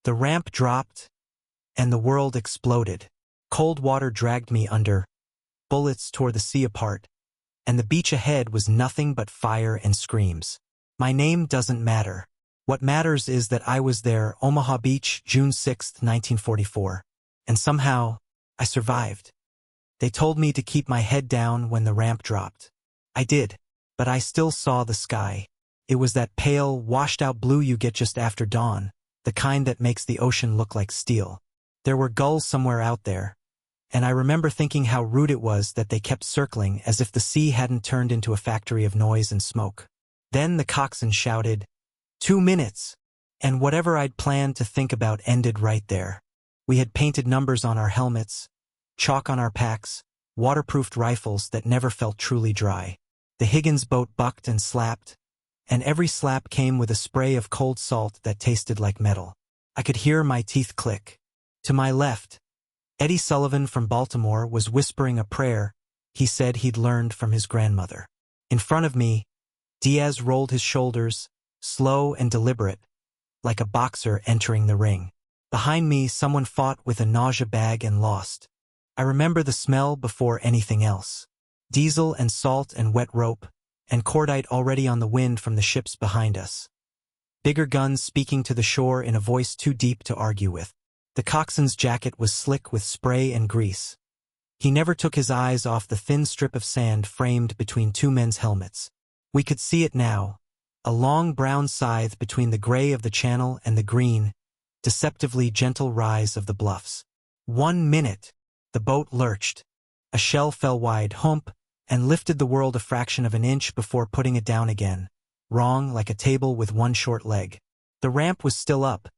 The ramp dropped, and the world exploded. Cold water dragged me under, bullets tore the sea apart, and the beach ahead was nothing but fire and screams. My name doesn't matter. What matters is that I was there, Omaha Beach, June 6, 1944, and somehow, I survived. They told me to keep my head down when the ramp dropped. I did, but I still saw the sky. It was that pale, washed-out blue you get just after dawn, the kind that makes the ocean look like steel. There were gulls somewhere out there, and I remember thinking how rude it was that they kept circling as if the sea hadn't turned into a factory of noise and smoke. Then the coxswain shouted, 2 minutes! And whatever I'd planned to think about ended right there. We had painted numbers on our helmets, chalk on our packs, waterproofed rifles that never felt truly dry. The Higgins boat bucked and slapped, and every slap came with a spray of cold salt that tasted like metal. I could hear my teeth click. To my left, Eddie Sullivan from Baltimore was whispering a prayer he said he'd learned from his grandmother. In front of me, Diaz rolled his shoulders, slow and deliberate, like a boxer entering the ring. Behind me, someone fought with a nausea bag and lost. I remember the smell before anything else. Diesel and salt and wet rope, and cordite already on the wind from the ships behind us. Bigger guns speaking to the shore in a voice too deep to argue with. The coxswain's jacket was slick with spray and grease. He never took his eyes off the thin strip of sand framed between two men's helmets. We could see it now, a long brown scythe between the gray of the channel and the green, deceptively gentle rise of the bluffs. 1 minute. The boat lurched. A shell fell wide, hump, and lifted the world a fraction of an inch before putting it down again, wrong like a table with one short leg. The ramp was still up,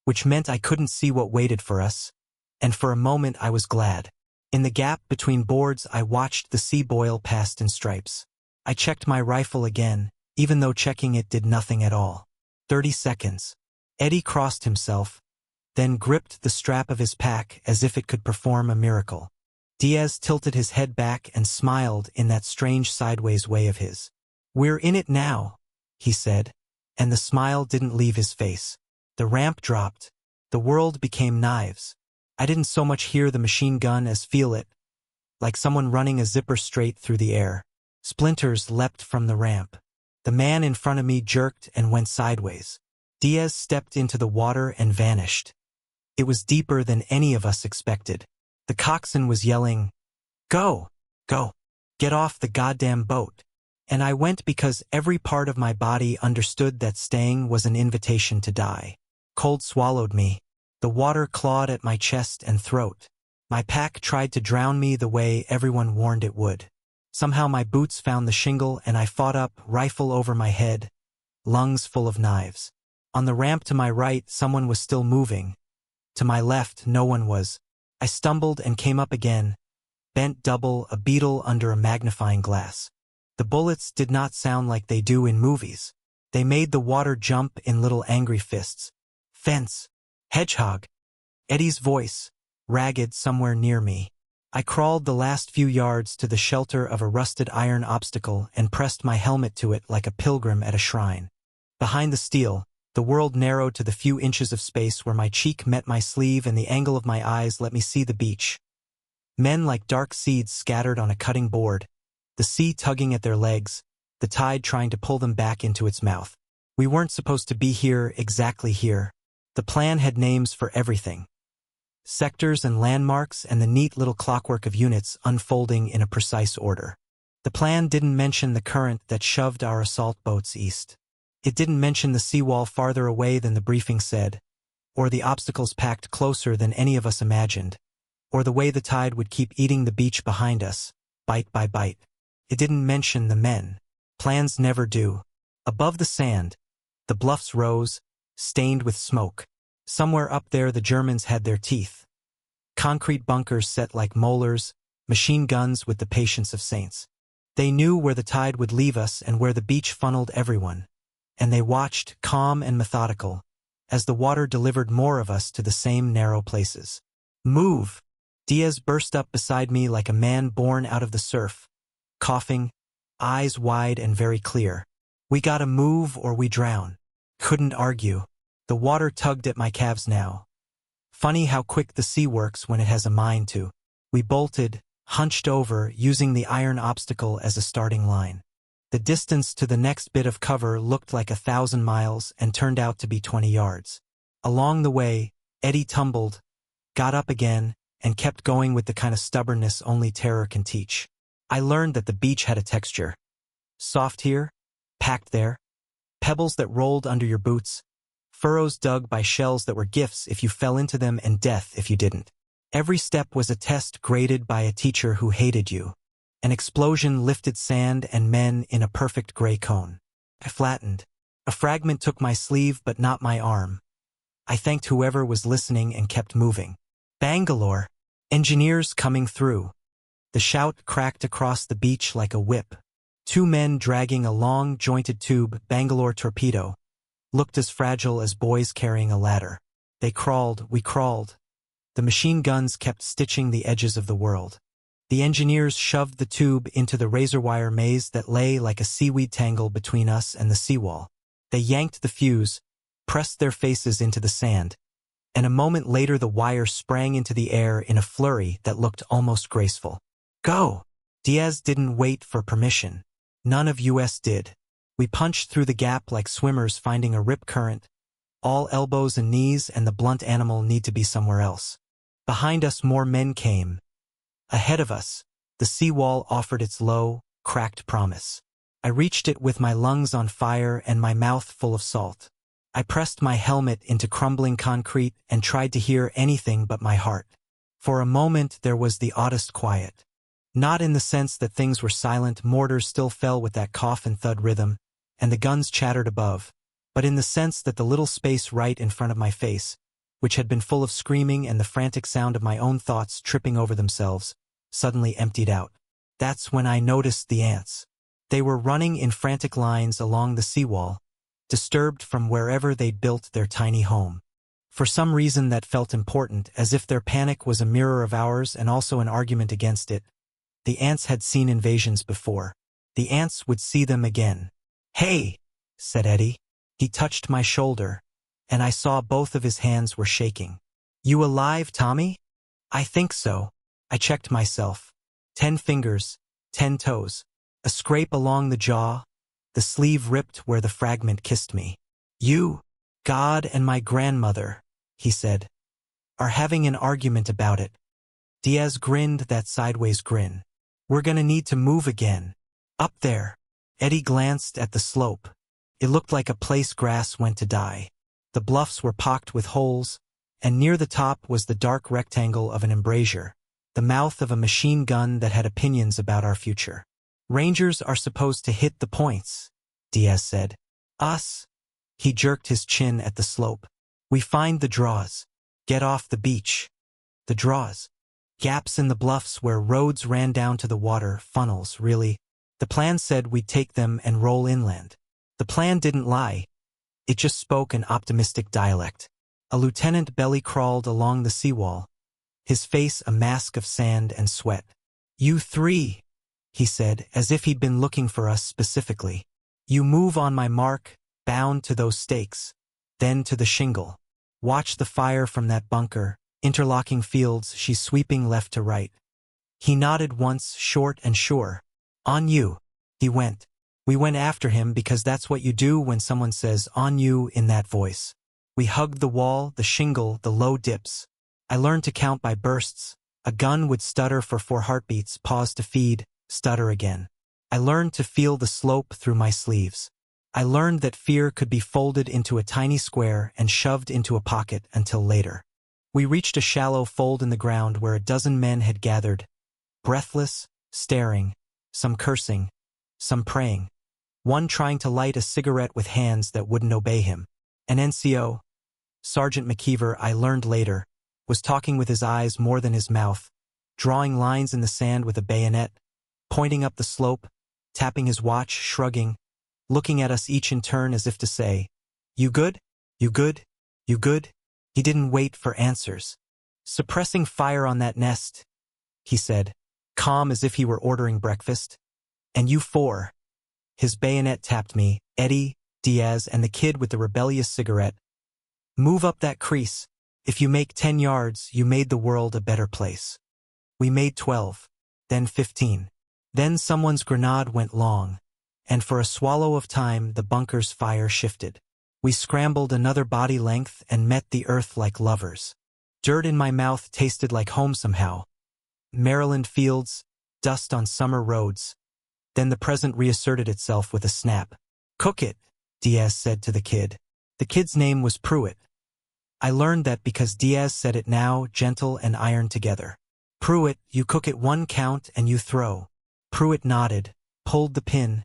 which meant I couldn't see what waited for us, and for a moment I was glad. In the gap between boards I watched the sea boil past in stripes. I checked my rifle again, even though checking it did nothing at all. 30 seconds. Eddie crossed himself, then gripped the strap of his pack as if it could perform a miracle. Diaz tilted his head back and smiled in that strange sideways way of his. "We're in it now," he said, and the smile didn't leave his face. The ramp dropped. The world became knives. I didn't so much hear the machine gun as feel it, like someone running a zipper straight through the air. Splinters leapt from the ramp. The man in front of me jerked and went sideways. Diaz stepped into the water and vanished. It was deeper than any of us expected. The coxswain was yelling, "Go! Go! Get off the goddamn boat!" And I went because every part of my body understood that staying was an invitation to die. Cold swallowed me. The water clawed at my chest and throat. My pack tried to drown me the way everyone warned it would. Somehow my boots found the shingle and I fought up, rifle over my head, lungs full of knives. On the ramp to my right, someone was still moving. To my left, no one was. I stumbled and came up again, bent double, a beetle under a magnifying glass. The bullets did not sound like they do in movies. They made the water jump in little angry fists. Fence. Hedgehog. Eddie's voice, ragged somewhere near me. I crawled the last few yards to the shelter of a rusted iron obstacle and pressed my helmet to it like a pilgrim at a shrine. Behind the steel, the world narrowed to the few inches of space where my cheek met my sleeve and the angle of my eyes let me see the beach. Men like dark seeds scattered on a cutting board, the sea tugging at their legs, the tide trying to pull them back into its mouth. We weren't supposed to be here, exactly here. The plan had names for everything. Sectors and landmarks and the neat little clockwork of units unfolding in a precise order. The plan didn't mention the current that shoved our assault boats east. It didn't mention the seawall farther away than the briefing said, or the obstacles packed closer than any of us imagined, or the way the tide would keep eating the beach behind us, bite by bite. It didn't mention the men. Plans never do. Above the sand, the bluffs rose, stained with smoke. Somewhere up there the Germans had their teeth. Concrete bunkers set like molars, machine guns with the patience of saints. They knew where the tide would leave us and where the beach funneled everyone. And they watched, calm and methodical, as the water delivered more of us to the same narrow places. "Move!" Diaz burst up beside me like a man born out of the surf, coughing, eyes wide and very clear. "We gotta move or we drown." Couldn't argue. The water tugged at my calves now. Funny how quick the sea works when it has a mind to. We bolted, hunched over, using the iron obstacle as a starting line. The distance to the next bit of cover looked like 1,000 miles and turned out to be 20 yards. Along the way, Eddie tumbled, got up again, and kept going with the kind of stubbornness only terror can teach. I learned that the beach had a texture. Soft here, packed there, pebbles that rolled under your boots, furrows dug by shells that were gifts if you fell into them and death if you didn't. Every step was a test graded by a teacher who hated you. An explosion lifted sand and men in a perfect gray cone. I flattened. A fragment took my sleeve but not my arm. I thanked whoever was listening and kept moving. Bangalore! Engineers coming through. The shout cracked across the beach like a whip. 2 men dragging a long, jointed tube, Bangalore torpedo, looked as fragile as boys carrying a ladder. They crawled, we crawled. The machine guns kept stitching the edges of the world. The engineers shoved the tube into the razor wire maze that lay like a seaweed tangle between us and the seawall. They yanked the fuse, pressed their faces into the sand, and a moment later the wire sprang into the air in a flurry that looked almost graceful. Go! Diaz didn't wait for permission. None of us did. We punched through the gap like swimmers finding a rip current. All elbows and knees, and the blunt animal need to be somewhere else. Behind us more men came. Ahead of us, the seawall offered its low, cracked promise. I reached it with my lungs on fire and my mouth full of salt. I pressed my helmet into crumbling concrete and tried to hear anything but my heart. For a moment there was the oddest quiet. Not in the sense that things were silent, mortars still fell with that cough and thud rhythm, and the guns chattered above, but in the sense that the little space right in front of my face, which had been full of screaming and the frantic sound of my own thoughts tripping over themselves, suddenly emptied out. That's when I noticed the ants. They were running in frantic lines along the seawall, disturbed from wherever they'd built their tiny home. For some reason that felt important, as if their panic was a mirror of ours and also an argument against it. The ants had seen invasions before. The ants would see them again. "Hey," said Eddie. He touched my shoulder, and I saw both of his hands were shaking. "You alive, Tommy?" "I think so." I checked myself. 10 fingers, 10 toes. A scrape along the jaw, the sleeve ripped where the fragment kissed me. "You, God and my grandmother," he said, "are having an argument about it." Diaz grinned that sideways grin. "We're gonna need to move again. Up there." Eddie glanced at the slope. It looked like a place grass went to die. The bluffs were pocked with holes, and near the top was the dark rectangle of an embrasure, the mouth of a machine gun that had opinions about our future. "Rangers are supposed to hit the points," Diaz said. "Us?" He jerked his chin at the slope. "We find the draws. Get off the beach." The draws. Gaps in the bluffs where roads ran down to the water, funnels, really. The plan said we'd take them and roll inland. The plan didn't lie. It just spoke an optimistic dialect. A lieutenant belly crawled along the seawall, his face a mask of sand and sweat. "You 3, he said, as if he'd been looking for us specifically. "You move on my mark, bound to those stakes, then to the shingle. Watch the fire from that bunker, interlocking fields, she's sweeping left to right." He nodded once, short and sure. "On you." He went. We went after him because that's what you do when someone says "on you" in that voice. We hugged the wall, the shingle, the low dips. I learned to count by bursts. A gun would stutter for 4 heartbeats, pause to feed, stutter again. I learned to feel the slope through my sleeves. I learned that fear could be folded into a tiny square and shoved into a pocket until later. We reached a shallow fold in the ground where a dozen men had gathered, breathless, staring, some cursing, some praying. One trying to light a cigarette with hands that wouldn't obey him. An NCO, Sergeant McKeever, I learned later, was talking with his eyes more than his mouth, drawing lines in the sand with a bayonet, pointing up the slope, tapping his watch, shrugging, looking at us each in turn as if to say, "You good? You good? You good?" He didn't wait for answers. "Suppressing fire on that nest," he said, calm as if he were ordering breakfast. "And you 4. His bayonet tapped me, Eddie, Diaz, and the kid with the rebellious cigarette. Move up that crease. If you make 10 yards, you made the world a better place. We made 12, then 15. Then someone's grenade went long, and for a swallow of time the bunker's fire shifted. We scrambled another body length and met the earth like lovers. Dirt in my mouth tasted like home somehow. Maryland fields, dust on summer roads. Then the present reasserted itself with a snap. "Cook it," Diaz said to the kid. The kid's name was Pruitt. I learned that because Diaz said it now, gentle and iron together. "Pruitt, you cook it 1 count and you throw." Pruitt nodded, pulled the pin,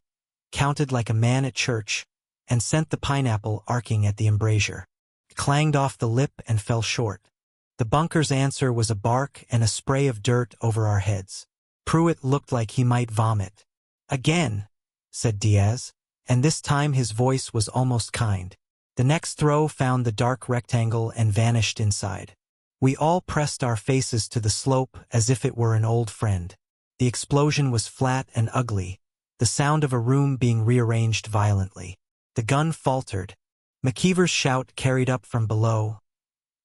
counted like a man at church, and sent the pineapple arcing at the embrasure. It clanged off the lip and fell short. The bunker's answer was a bark and a spray of dirt over our heads. Pruitt looked like he might vomit. "Again," said Diaz, and this time his voice was almost kind. The next throw found the dark rectangle and vanished inside. We all pressed our faces to the slope as if it were an old friend. The explosion was flat and ugly, the sound of a room being rearranged violently. The gun faltered. McKeever's shout carried up from below.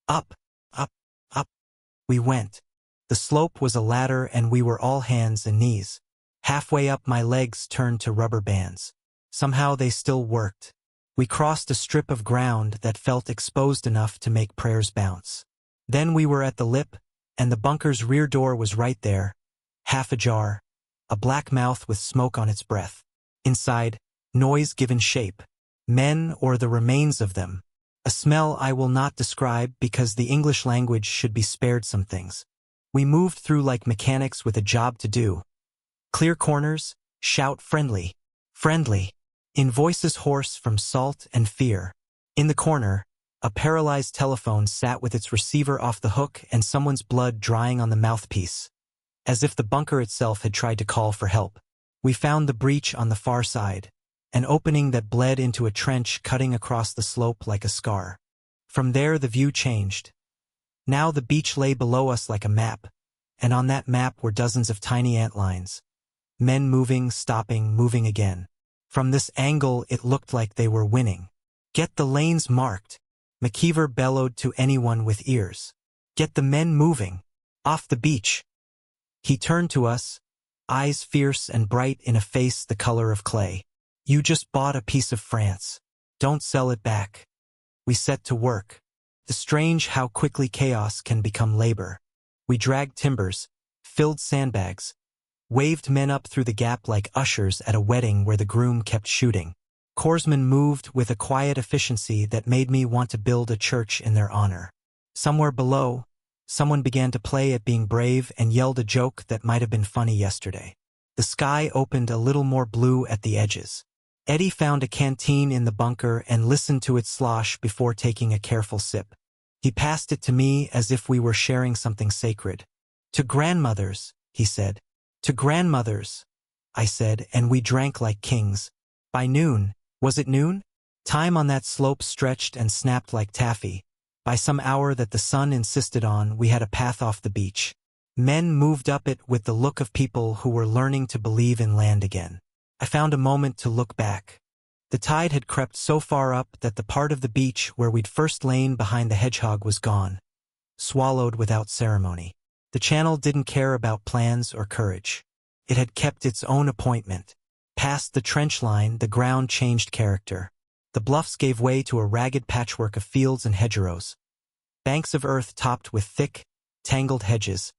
Up, up, up. We went. The slope was a ladder and we were all hands and knees. Halfway up my legs turned to rubber bands. Somehow they still worked. We crossed a strip of ground that felt exposed enough to make prayers bounce. Then we were at the lip, and the bunker's rear door was right there, half ajar, a black mouth with smoke on its breath. Inside, noise given shape. Men or the remains of them. A smell I will not describe because the English language should be spared some things. We moved through like mechanics with a job to do. Clear corners, shout friendly. Friendly. In voices hoarse from salt and fear. In the corner, a paralyzed telephone sat with its receiver off the hook and someone's blood drying on the mouthpiece. As if the bunker itself had tried to call for help. We found the breach on the far side. An opening that bled into a trench cutting across the slope like a scar. From there the view changed. Now the beach lay below us like a map, and on that map were dozens of tiny antlines. Men moving, stopping, moving again. From this angle it looked like they were winning. "Get the lanes marked," McKeever bellowed to anyone with ears. "Get the men moving. Off the beach." He turned to us, eyes fierce and bright in a face the color of clay. "You just bought a piece of France. Don't sell it back." We set to work. It's strange how quickly chaos can become labor. We dragged timbers, filled sandbags, waved men up through the gap like ushers at a wedding where the groom kept shooting. Corpsmen moved with a quiet efficiency that made me want to build a church in their honor. Somewhere below, someone began to play at being brave and yelled a joke that might have been funny yesterday. The sky opened a little more blue at the edges. Eddie found a canteen in the bunker and listened to it slosh before taking a careful sip. He passed it to me as if we were sharing something sacred. "To grandmothers," he said. "To grandmothers," I said, and we drank like kings. By noon, was it noon? Time on that slope stretched and snapped like taffy. By some hour that the sun insisted on, we had a path off the beach. Men moved up it with the look of people who were learning to believe in land again. I found a moment to look back. The tide had crept so far up that the part of the beach where we'd first lain behind the hedgehog was gone, swallowed without ceremony. The channel didn't care about plans or courage. It had kept its own appointment. Past the trench line, the ground changed character. The bluffs gave way to a ragged patchwork of fields and hedgerows. Banks of earth topped with thick, tangled hedges.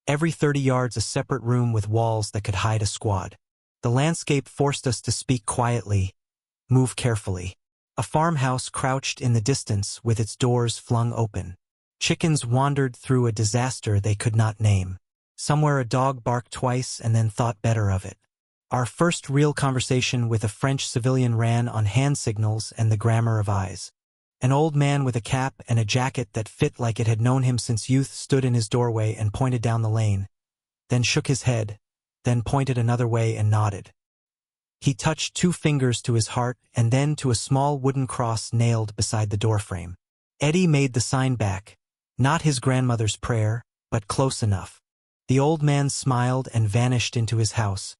Every 30 yards a separate room with walls that could hide a squad. The landscape forced us to speak quietly, move carefully. A farmhouse crouched in the distance with its doors flung open. Chickens wandered through a disaster they could not name. Somewhere a dog barked twice and then thought better of it. Our first real conversation with a French civilian ran on hand signals and the grammar of eyes. An old man with a cap and a jacket that fit like it had known him since youth stood in his doorway and pointed down the lane, then shook his head, then pointed another way and nodded. He touched 2 fingers to his heart and then to a small wooden cross nailed beside the doorframe. Eddie made the sign back, not his grandmother's prayer, but close enough. The old man smiled and vanished into his house.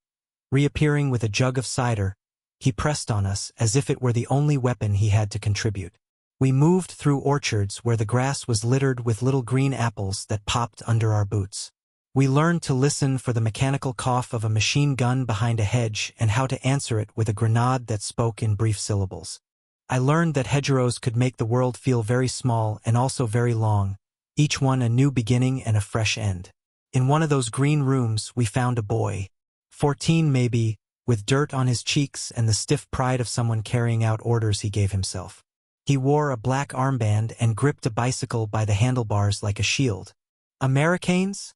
Reappearing with a jug of cider, he pressed on us as if it were the only weapon he had to contribute. We moved through orchards where the grass was littered with little green apples that popped under our boots. We learned to listen for the mechanical cough of a machine gun behind a hedge and how to answer it with a grenade that spoke in brief syllables. I learned that hedgerows could make the world feel very small and also very long, each one a new beginning and a fresh end. In one of those green rooms we found a boy, 14 maybe, with dirt on his cheeks and the stiff pride of someone carrying out orders he gave himself. He wore a black armband and gripped a bicycle by the handlebars like a shield. "Americanes?"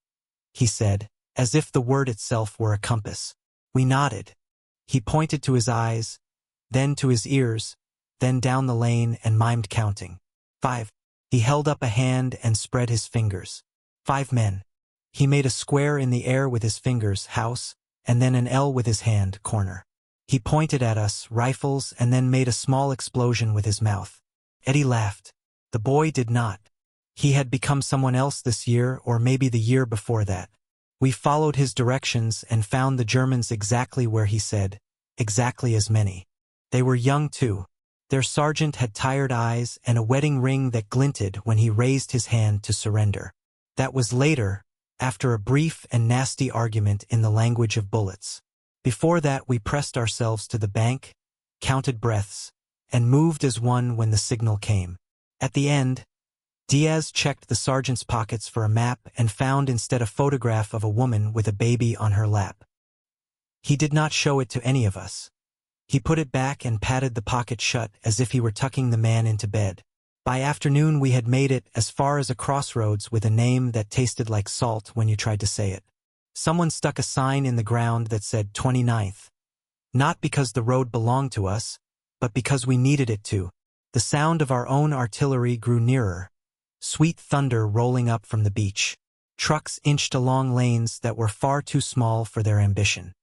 he said, as if the word itself were a compass. We nodded. He pointed to his eyes, then to his ears, then down the lane and mimed counting. 5. He held up a hand and spread his fingers. 5 men. He made a square in the air with his fingers, house, and then an L with his hand, corner. He pointed at us, rifles, and then made a small explosion with his mouth. Eddie laughed. The boy did not. He had become someone else this year or maybe the year before that. We followed his directions and found the Germans exactly where he said, exactly as many. They were young too. Their sergeant had tired eyes and a wedding ring that glinted when he raised his hand to surrender. That was later, after a brief and nasty argument in the language of bullets. Before that we pressed ourselves to the bank, counted breaths, and moved as one when the signal came. At the end, Diaz checked the sergeant's pockets for a map and found instead a photograph of a woman with a baby on her lap. He did not show it to any of us. He put it back and patted the pocket shut as if he were tucking the man into bed. By afternoon we had made it as far as a crossroads with a name that tasted like salt when you tried to say it. Someone stuck a sign in the ground that said 29th. Not because the road belonged to us, but because we needed it to. The sound of our own artillery grew nearer. Sweet thunder rolling up from the beach. Trucks inched along lanes that were far too small for their ambition.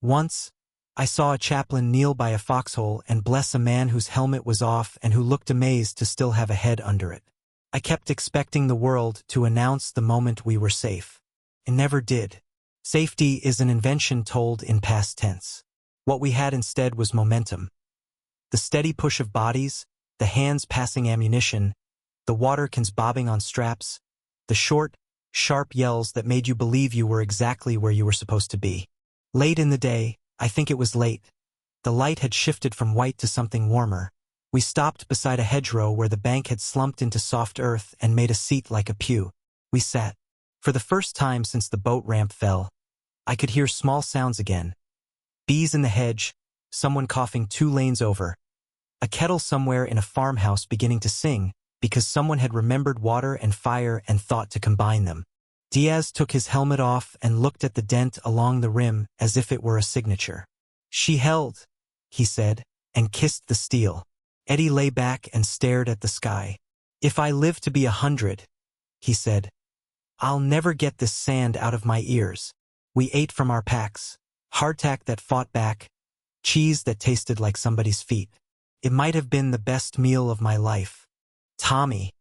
Once, I saw a chaplain kneel by a foxhole and bless a man whose helmet was off and who looked amazed to still have a head under it. I kept expecting the world to announce the moment we were safe. It never did. Safety is an invention told in past tense. What we had instead was momentum. The steady push of bodies, the hands passing ammunition, the water cans bobbing on straps, the short, sharp yells that made you believe you were exactly where you were supposed to be. Late in the day, I think it was late, the light had shifted from white to something warmer. We stopped beside a hedgerow where the bank had slumped into soft earth and made a seat like a pew. We sat. For the first time since the boat ramp fell, I could hear small sounds again. Bees in the hedge, someone coughing 2 lanes over, a kettle somewhere in a farmhouse beginning to sing, because someone had remembered water and fire and thought to combine them. Diaz took his helmet off and looked at the dent along the rim as if it were a signature. "She held," he said, and kissed the steel. Eddie lay back and stared at the sky. "If I live to be 100, he said, "I'll never get this sand out of my ears." We ate from our packs, hardtack that fought back, cheese that tasted like somebody's feet. It might have been the best meal of my life. "Tommy,"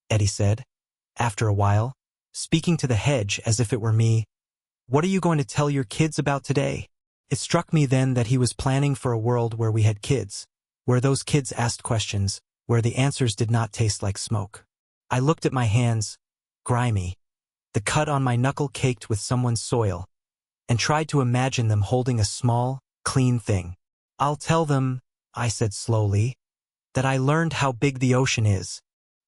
Eddie said, after a while, speaking to the hedge as if it were me, "what are you going to tell your kids about today?" It struck me then that he was planning for a world where we had kids, where those kids asked questions, where the answers did not taste like smoke. I looked at my hands, grimy, the cut on my knuckle caked with someone's soil, and tried to imagine them holding a small, clean thing. "I'll tell them," I said slowly, "that I learned how big the ocean is,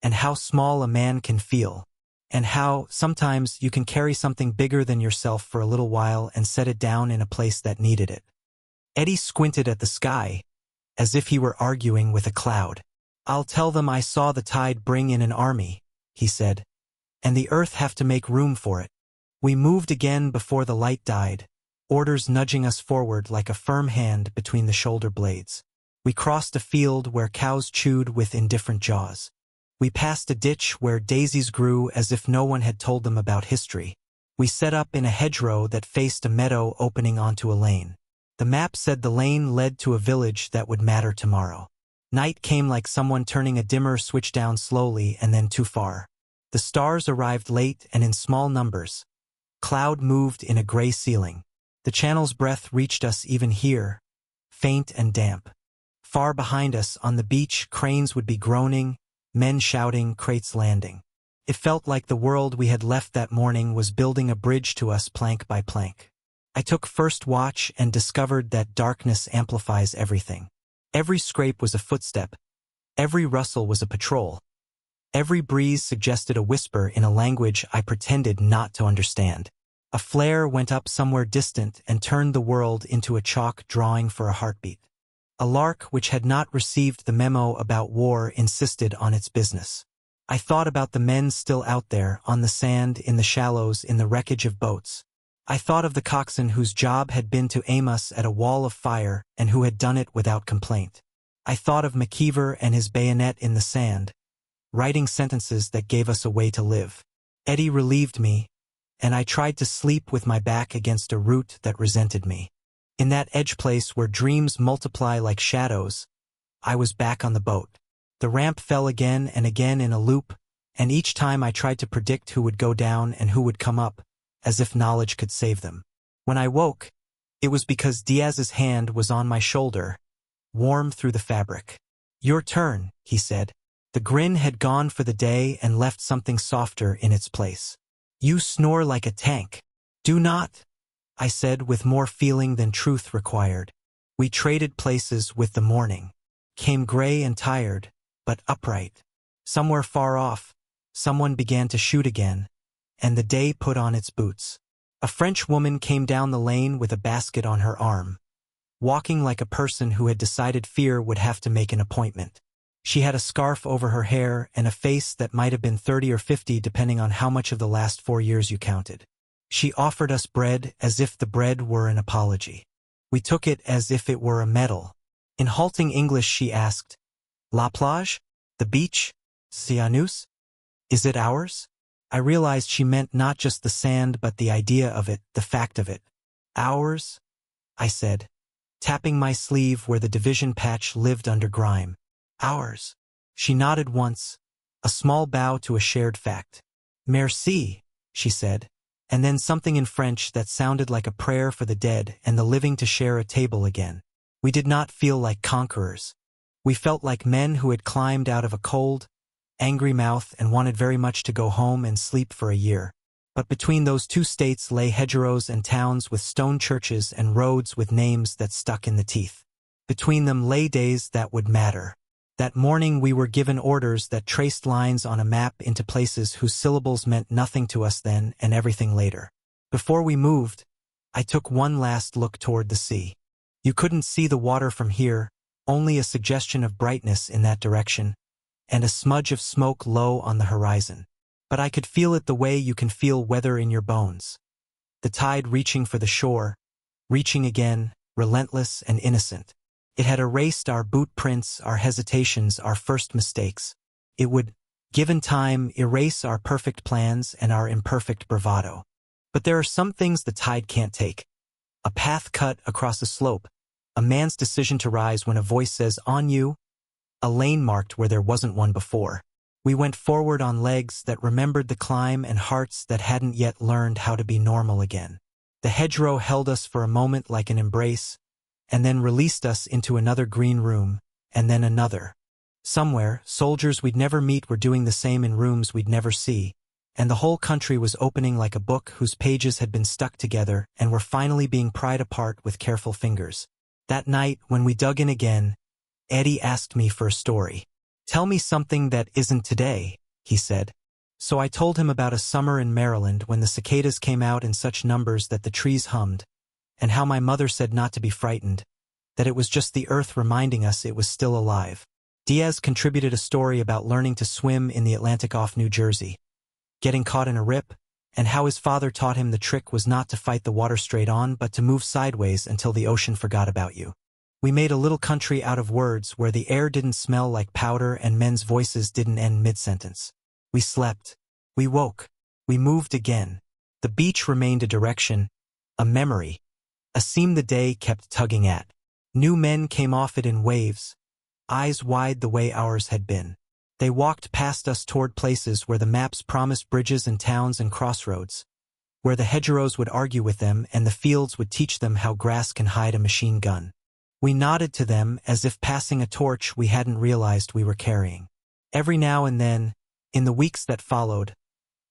and how small a man can feel, and how, sometimes, you can carry something bigger than yourself for a little while and set it down in a place that needed it." Eddie squinted at the sky, as if he were arguing with a cloud. "I'll tell them I saw the tide bring in an army," he said, "and the earth have to make room for it." We moved again before the light died, orders nudging us forward like a firm hand between the shoulder blades. We crossed a field where cows chewed with indifferent jaws. We passed a ditch where daisies grew as if no one had told them about history. We set up in a hedgerow that faced a meadow opening onto a lane. The map said the lane led to a village that would matter tomorrow. Night came like someone turning a dimmer switch down slowly and then too far. The stars arrived late and in small numbers. Cloud moved in a gray ceiling. The channel's breath reached us even here, faint and damp. Far behind us, on the beach, cranes would be groaning, men shouting, crates landing. It felt like the world we had left that morning was building a bridge to us plank by plank. I took first watch and discovered that darkness amplifies everything. Every scrape was a footstep. Every rustle was a patrol. Every breeze suggested a whisper in a language I pretended not to understand. A flare went up somewhere distant and turned the world into a chalk drawing for a heartbeat. A lark which had not received the memo about war insisted on its business. I thought about the men still out there, on the sand, in the shallows, in the wreckage of boats. I thought of the coxswain whose job had been to aim us at a wall of fire and who had done it without complaint. I thought of McKeever and his bayonet in the sand, writing sentences that gave us a way to live. Eddie relieved me, and I tried to sleep with my back against a root that resented me. In that edge place where dreams multiply like shadows, I was back on the boat. The ramp fell again and again in a loop, and each time I tried to predict who would go down and who would come up, as if knowledge could save them. When I woke, it was because Diaz's hand was on my shoulder, warm through the fabric. "Your turn," he said. The grin had gone for the day and left something softer in its place. "You snore like a tank." "Do not," I said with more feeling than truth required. We traded places with the morning. Came gray and tired, but upright. Somewhere far off, someone began to shoot again, and the day put on its boots. A French woman came down the lane with a basket on her arm, walking like a person who had decided fear would have to make an appointment. She had a scarf over her hair and a face that might have been 30 or 50 depending on how much of the last 4 years you counted. She offered us bread as if the bread were an apology. We took it as if it were a medal. In halting English she asked, "La plage? The beach? Sianus? Is it ours?" I realized she meant not just the sand but the idea of it, the fact of it. "Ours?" I said, tapping my sleeve where the division patch lived under grime. "Ours." She nodded once, a small bow to a shared fact. "Merci," she said, and then something in French that sounded like a prayer for the dead and the living to share a table again. We did not feel like conquerors. We felt like men who had climbed out of a cold, angry mouth and wanted very much to go home and sleep for a year. But between those two states lay hedgerows and towns with stone churches and roads with names that stuck in the teeth. Between them lay days that would matter. That morning we were given orders that traced lines on a map into places whose syllables meant nothing to us then and everything later. Before we moved, I took one last look toward the sea. You couldn't see the water from here, only a suggestion of brightness in that direction, and a smudge of smoke low on the horizon. But I could feel it the way you can feel weather in your bones. The tide reaching for the shore, reaching again, relentless and innocent. It had erased our boot prints, our hesitations, our first mistakes. It would, given time, erase our perfect plans and our imperfect bravado. But there are some things the tide can't take. A path cut across a slope, a man's decision to rise when a voice says, "On you," a lane marked where there wasn't one before. We went forward on legs that remembered the climb and hearts that hadn't yet learned how to be normal again. The hedgerow held us for a moment like an embrace, and then released us into another green room, and then another. Somewhere, soldiers we'd never meet were doing the same in rooms we'd never see, and the whole country was opening like a book whose pages had been stuck together and were finally being pried apart with careful fingers. That night, when we dug in again, Eddie asked me for a story. "Tell me something that isn't today," he said. So I told him about a summer in Maryland when the cicadas came out in such numbers that the trees hummed, and how my mother said not to be frightened, that it was just the earth reminding us it was still alive. Diaz contributed a story about learning to swim in the Atlantic off New Jersey, getting caught in a rip, and how his father taught him the trick was not to fight the water straight on but to move sideways until the ocean forgot about you. We made a little country out of words where the air didn't smell like powder and men's voices didn't end mid-sentence. We slept. We woke. We moved again. The beach remained a direction, a memory, a seam the day kept tugging at. New men came off it in waves, eyes wide the way ours had been. They walked past us toward places where the maps promised bridges and towns and crossroads, where the hedgerows would argue with them and the fields would teach them how grass can hide a machine gun. We nodded to them as if passing a torch we hadn't realized we were carrying. Every now and then, in the weeks that followed,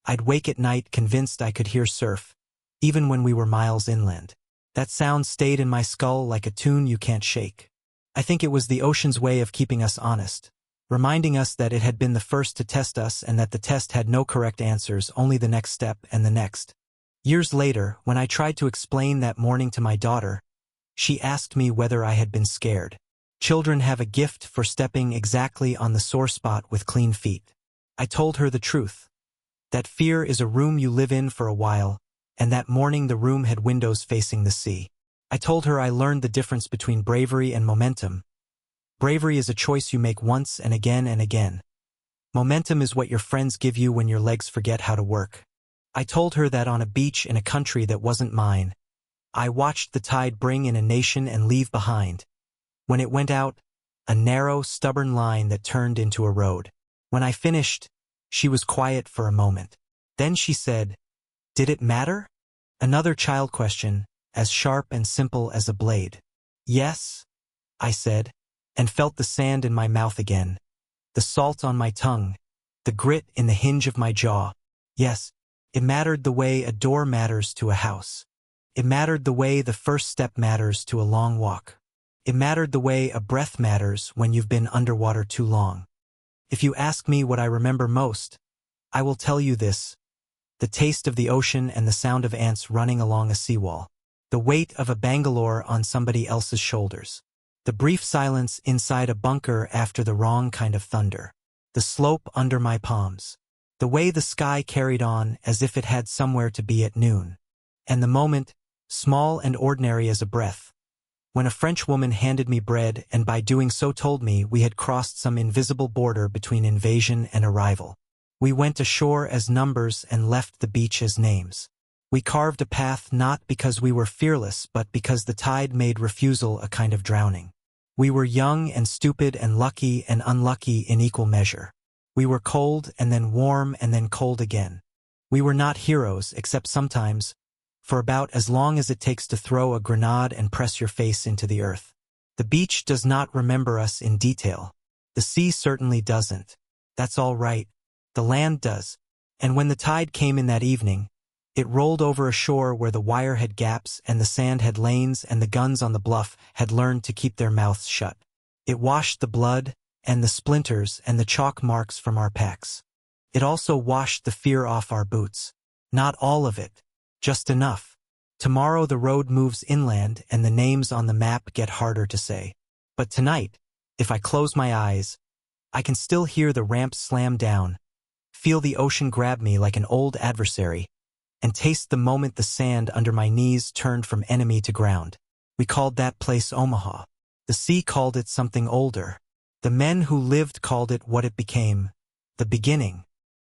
I'd wake at night convinced I could hear surf, even when we were miles inland. That sound stayed in my skull like a tune you can't shake. I think it was the ocean's way of keeping us honest, reminding us that it had been the first to test us and that the test had no correct answers, only the next step and the next. Years later, when I tried to explain that morning to my daughter, she asked me whether I had been scared. Children have a gift for stepping exactly on the sore spot with clean feet. I told her the truth. That fear is a room you live in for a while, and that morning the room had windows facing the sea. I told her I learned the difference between bravery and momentum. Bravery is a choice you make once and again and again. Momentum is what your friends give you when your legs forget how to work. I told her that on a beach in a country that wasn't mine, I watched the tide bring in a nation and leave behind. When it went out, a narrow, stubborn line that turned into a road. When I finished, she was quiet for a moment. Then she said, "Did it matter?" Another child question, as sharp and simple as a blade. "Yes," I said, and felt the sand in my mouth again, the salt on my tongue, the grit in the hinge of my jaw. Yes, it mattered the way a door matters to a house. It mattered the way the first step matters to a long walk. It mattered the way a breath matters when you've been underwater too long. If you ask me what I remember most, I will tell you this: the taste of the ocean and the sound of ants running along a seawall. The weight of a Bangalore on somebody else's shoulders. The brief silence inside a bunker after the wrong kind of thunder. The slope under my palms. The way the sky carried on as if it had somewhere to be at noon. And the moment, small and ordinary as a breath, when a French woman handed me bread and by doing so told me we had crossed some invisible border between invasion and arrival. We went ashore as numbers and left the beach as names. We carved a path not because we were fearless but because the tide made refusal a kind of drowning. We were young and stupid and lucky and unlucky in equal measure. We were cold and then warm and then cold again. We were not heroes except sometimes, for about as long as it takes to throw a grenade and press your face into the earth. The beach does not remember us in detail. The sea certainly doesn't. That's all right. The land does. And when the tide came in that evening, it rolled over a shore where the wire had gaps and the sand had lanes and the guns on the bluff had learned to keep their mouths shut. It washed the blood and the splinters and the chalk marks from our packs. It also washed the fear off our boots. Not all of it. Just enough. Tomorrow the road moves inland and the names on the map get harder to say. But tonight, if I close my eyes, I can still hear the ramp slam down, feel the ocean grab me like an old adversary, and taste the moment the sand under my knees turned from enemy to ground. We called that place Omaha. The sea called it something older. The men who lived called it what it became, the beginning.